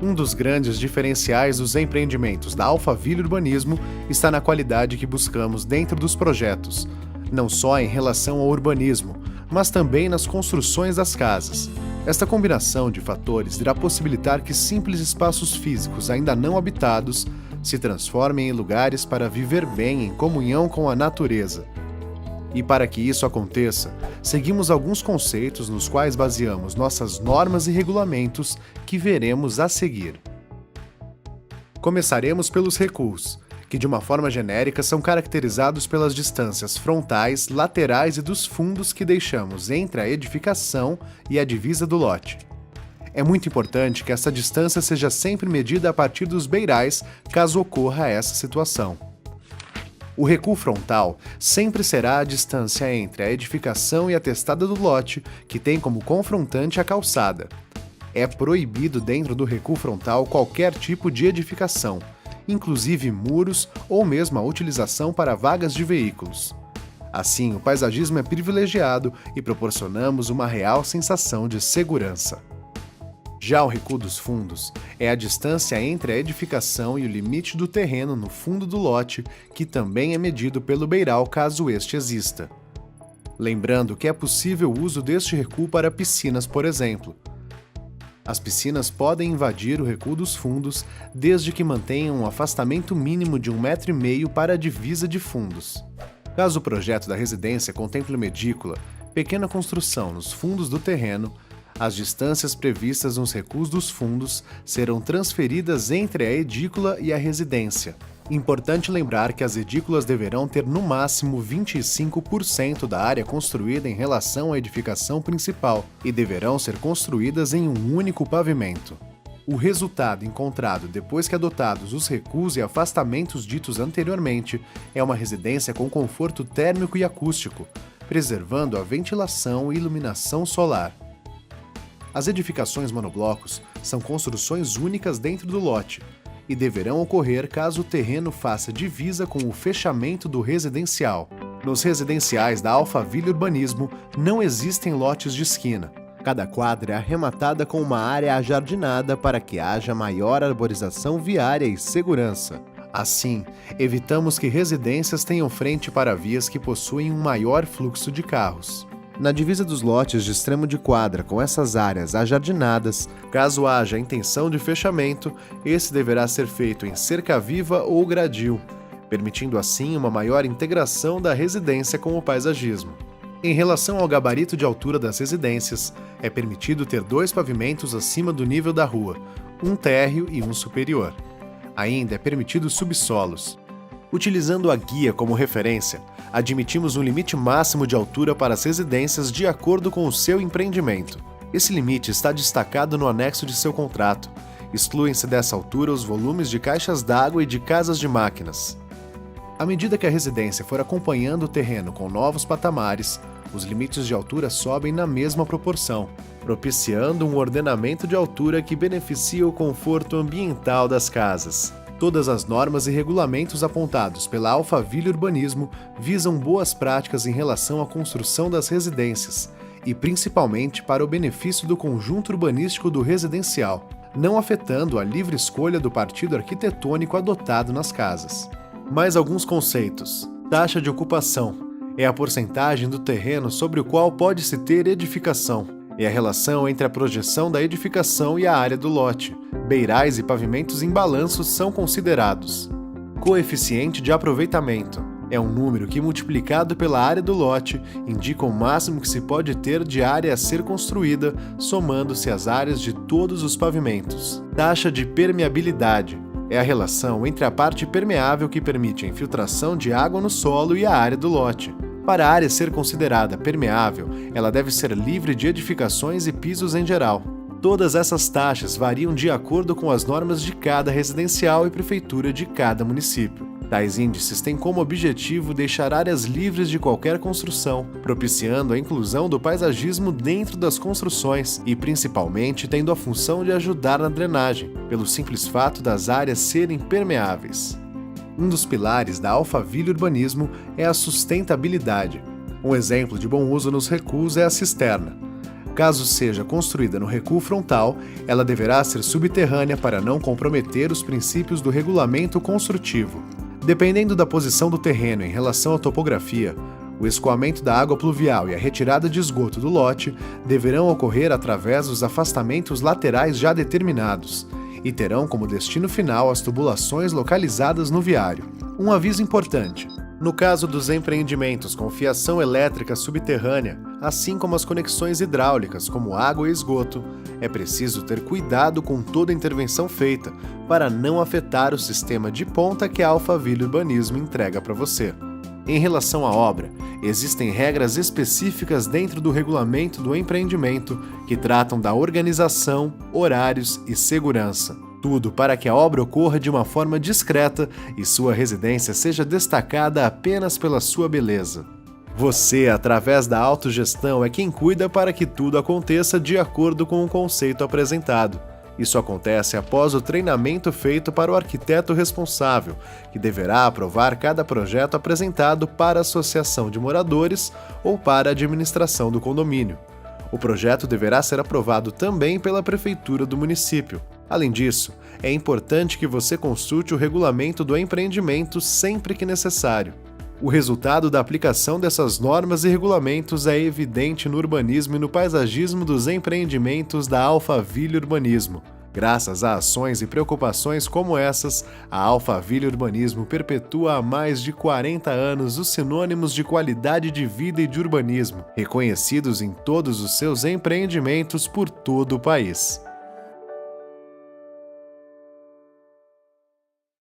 Um dos grandes diferenciais dos empreendimentos da Alphaville Urbanismo está na qualidade que buscamos dentro dos projetos, não só em relação ao urbanismo, mas também nas construções das casas. Esta combinação de fatores irá possibilitar que simples espaços físicos ainda não habitados se transformem em lugares para viver bem em comunhão com a natureza. E para que isso aconteça, seguimos alguns conceitos nos quais baseamos nossas normas e regulamentos que veremos a seguir. Começaremos pelos recuos, que de uma forma genérica são caracterizados pelas distâncias frontais, laterais e dos fundos que deixamos entre a edificação e a divisa do lote. É muito importante que essa distância seja sempre medida a partir dos beirais, caso ocorra essa situação. O recuo frontal sempre será a distância entre a edificação e a testada do lote, que tem como confrontante a calçada. É proibido dentro do recuo frontal qualquer tipo de edificação, inclusive muros ou mesmo a utilização para vagas de veículos. Assim, o paisagismo é privilegiado e proporcionamos uma real sensação de segurança. Já o recuo dos fundos é a distância entre a edificação e o limite do terreno no fundo do lote, que também é medido pelo beiral caso este exista. Lembrando que é possível o uso deste recuo para piscinas, por exemplo. As piscinas podem invadir o recuo dos fundos desde que mantenham um afastamento mínimo de 1,5 m para a divisa de fundos. Caso o projeto da residência contemple uma edícula, pequena construção nos fundos do terreno, as distâncias previstas nos recuos dos fundos serão transferidas entre a edícula e a residência. Importante lembrar que as edículas deverão ter no máximo 25% da área construída em relação à edificação principal e deverão ser construídas em um único pavimento. O resultado encontrado depois que adotados os recuos e afastamentos ditos anteriormente é uma residência com conforto térmico e acústico, preservando a ventilação e iluminação solar. As edificações monoblocos são construções únicas dentro do lote e deverão ocorrer caso o terreno faça divisa com o fechamento do residencial. Nos residenciais da Alphaville Urbanismo não existem lotes de esquina. Cada quadra é arrematada com uma área ajardinada para que haja maior arborização viária e segurança. Assim, evitamos que residências tenham frente para vias que possuem um maior fluxo de carros. Na divisa dos lotes de extremo de quadra com essas áreas ajardinadas, caso haja intenção de fechamento, esse deverá ser feito em cerca viva ou gradil, permitindo assim uma maior integração da residência com o paisagismo. Em relação ao gabarito de altura das residências, é permitido ter 2 pavimentos acima do nível da rua, um térreo e um superior. Ainda é permitido subsolos. Utilizando a guia como referência, admitimos um limite máximo de altura para as residências de acordo com o seu empreendimento. Esse limite está destacado no anexo de seu contrato. Excluem-se dessa altura os volumes de caixas d'água e de casas de máquinas. À medida que a residência for acompanhando o terreno com novos patamares, os limites de altura sobem na mesma proporção, propiciando um ordenamento de altura que beneficia o conforto ambiental das casas. Todas as normas e regulamentos apontados pela Alphaville Urbanismo visam boas práticas em relação à construção das residências e principalmente para o benefício do conjunto urbanístico do residencial, não afetando a livre escolha do partido arquitetônico adotado nas casas. Mais alguns conceitos. Taxa de ocupação é a porcentagem do terreno sobre o qual pode-se ter edificação. É a relação entre a projeção da edificação e a área do lote. Beirais e pavimentos em balanço são considerados. Coeficiente de aproveitamento é um número que, multiplicado pela área do lote, indica o máximo que se pode ter de área a ser construída, somando-se as áreas de todos os pavimentos. Taxa de permeabilidade é a relação entre a parte permeável que permite a infiltração de água no solo e a área do lote. Para a área ser considerada permeável, ela deve ser livre de edificações e pisos em geral. Todas essas taxas variam de acordo com as normas de cada residencial e prefeitura de cada município. Tais índices têm como objetivo deixar áreas livres de qualquer construção, propiciando a inclusão do paisagismo dentro das construções e, principalmente, tendo a função de ajudar na drenagem, pelo simples fato das áreas serem permeáveis. Um dos pilares da Alphaville Urbanismo é a sustentabilidade. Um exemplo de bom uso nos recuos é a cisterna. Caso seja construída no recuo frontal, ela deverá ser subterrânea para não comprometer os princípios do regulamento construtivo. Dependendo da posição do terreno em relação à topografia, o escoamento da água pluvial e a retirada de esgoto do lote deverão ocorrer através dos afastamentos laterais já determinados e terão como destino final as tubulações localizadas no viário. Um aviso importante: no caso dos empreendimentos com fiação elétrica subterrânea, assim como as conexões hidráulicas como água e esgoto, é preciso ter cuidado com toda a intervenção feita para não afetar o sistema de ponta que a Alphaville Urbanismo entrega para você. Em relação à obra, existem regras específicas dentro do regulamento do empreendimento que tratam da organização, horários e segurança. Tudo para que a obra ocorra de uma forma discreta e sua residência seja destacada apenas pela sua beleza. Você, através da autogestão, é quem cuida para que tudo aconteça de acordo com o conceito apresentado. Isso acontece após o treinamento feito para o arquiteto responsável, que deverá aprovar cada projeto apresentado para a associação de moradores ou para a administração do condomínio. O projeto deverá ser aprovado também pela prefeitura do município. Além disso, é importante que você consulte o regulamento do empreendimento sempre que necessário. O resultado da aplicação dessas normas e regulamentos é evidente no urbanismo e no paisagismo dos empreendimentos da Alphaville Urbanismo. Graças a ações e preocupações como essas, a Alphaville Urbanismo perpetua há mais de 40 anos os sinônimos de qualidade de vida e de urbanismo, reconhecidos em todos os seus empreendimentos por todo o país.